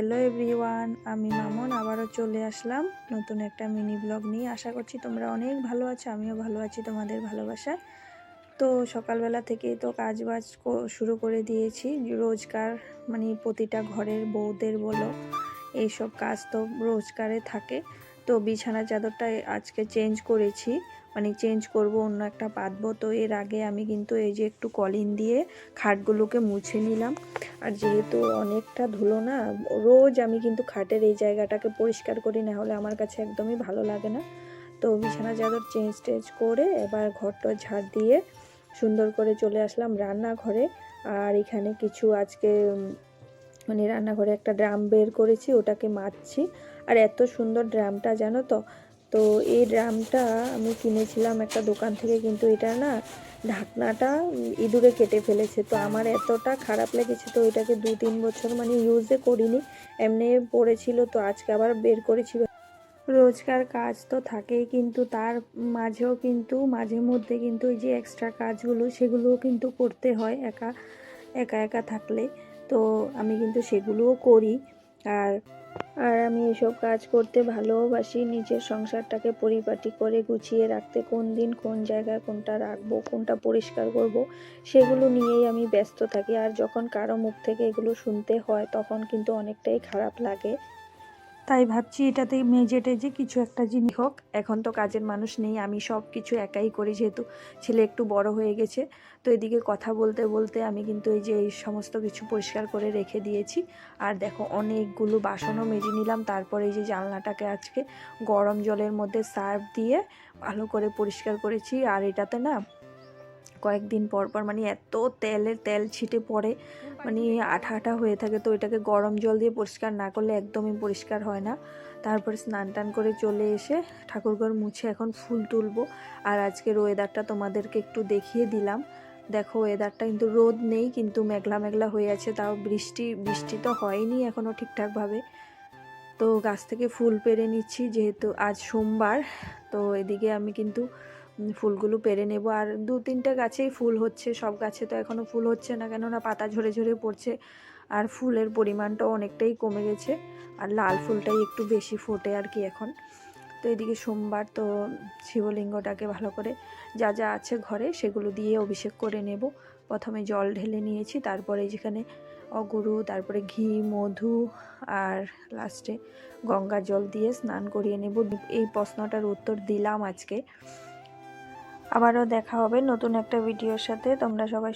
Hello everyone, আমি মামুন আবারও চলে আসলাম নতুন একটা মিনি ব্লগ নিয়ে। আশা করছি তোমরা অনেক ভালো আছো, আমিও ভালো আছি তোমাদের ভালোবাসায়। তো সকালবেলা থেকেই তো কাজবাজ শুরু করে দিয়েছি। রোজকার মানে প্রতিটা ঘরের বউদের বলো, এইসব কাজ তো রোজকারে থাকে। তো বিছানা চাদরটা আজকে চেঞ্জ করেছি, মানে চেঞ্জ করব, অন্য একটা পাতবো। তো এর আগে আমি কিন্তু এই যে একটু কলিন দিয়ে খাটগুলোকে মুছে নিলাম। আর যেহেতু অনেকটা ধুলো না, রোজ আমি কিন্তু খাটের এই জায়গাটাকে পরিষ্কার করি, না হলে আমার কাছে একদমই ভালো লাগে না। তো বিছানা চাদর চেঞ্জ করে এবার ঘরটা ঝাড় দিয়ে সুন্দর করে চলে আসলাম রান্নাঘরে। আর এখানে কিছু আজকে মানে রান্নাঘরে একটা ড্রাম বের করেছি, ওটাকে মাজছি। আর এত সুন্দর ড্রামটা জানো তো, তো এই ড্রামটা আমি কিনেছিলাম একটা দোকান থেকে, কিন্তু এটা না ঢাকনাটা ইঁদুরে কেটে ফেলেছে। তো আমার এতটা খারাপ লেগেছে, তো এটাকে 2-3 বছর মানে ইউজে করিনি, এমনি পড়েছিল। তো আজকে আবার বের করেছি। রোজকার কাজ তো থাকেই, কিন্তু তার মাঝেও কিন্তু মাঝে মধ্যে কিন্তু এই যে এক্সট্রা কাজগুলো সেগুলোও কিন্তু করতে হয় একা একা একা থাকলে। তো আমি কিন্তু সেগুলোও করি। আর আর আমি এসব কাজ করতে ভালোবাসি, নিজের সংসারটাকে পরিপাটি করে গুছিয়ে রাখতে। কোন দিন কোন জায়গায় কোনটা রাখবো, কোনটা পরিষ্কার করব, সেগুলো নিয়েই আমি ব্যস্ত থাকি। আর যখন কারো মুখ থেকে এগুলো শুনতে হয় তখন কিন্তু অনেকটাই খারাপ লাগে। তাই ভাবছি এটাতে মেজে টেজে কিছু একটা জিনিস হোক। এখন তো কাজের মানুষ নেই, আমি সব কিছু একাই করি, যেহেতু ছেলে একটু বড় হয়ে গেছে। তো এদিকে কথা বলতে বলতে আমি কিন্তু এই যে এই সমস্ত কিছু পরিষ্কার করে রেখে দিয়েছি। আর দেখো অনেকগুলো বাসনও মেজে নিলাম। তারপরে এই যে জানলাটাকে আজকে গরম জলের মধ্যে সার্ফ দিয়ে ভালো করে পরিষ্কার করেছি। আর এটাতে না কয়েকদিন পর পর মানে এত তেল ছিটে পড়ে, মানে আঠা আঠা হয়ে থাকে। তো এটাকে গরম জল দিয়ে পরিষ্কার না করলে একদমই পরিষ্কার হয় না। তারপরে স্নান টান করে চলে এসে ঠাকুরঘর মুছে এখন ফুল তুলবো। আর আজকের ওয়েদারটা তোমাদেরকে একটু দেখিয়ে দিলাম। দেখো ওয়েদারটা কিন্তু রোদ নেই, কিন্তু মেঘলা মেঘলা হয়ে আছে। তাও বৃষ্টি তো হয়নি এখনও ঠিকঠাকভাবে। তো গাছ থেকে ফুল পেড়ে নিচ্ছি, যেহেতু আজ সোমবার। তো এদিকে আমি কিন্তু ফুলগুলো পেরে নেব। আর 2-3টে গাছেই ফুল হচ্ছে, সব গাছে তো এখনও ফুল হচ্ছে না, কেননা পাতা ঝরে ঝরে পড়ছে। আর ফুলের পরিমাণটাও অনেকটাই কমে গেছে। আর লাল ফুলটাই একটু বেশি ফোটে আর কি এখন। তো এদিকে সোমবার, তো শিবলিঙ্গটাকে ভালো করে যা যা আছে ঘরে সেগুলো দিয়ে অভিষেক করে নেব। প্রথমে জল ঢেলে নিয়েছি, তারপরে যেখানে অগুরু, তারপরে ঘি, মধু, আর লাস্টে গঙ্গা জল দিয়ে স্নান করিয়ে নেব। এই প্রশ্নটার উত্তর দিলাম আজকে। আবারও দেখা হবে নতুন একটা ভিডিওর সাথে। তোমরা সবাই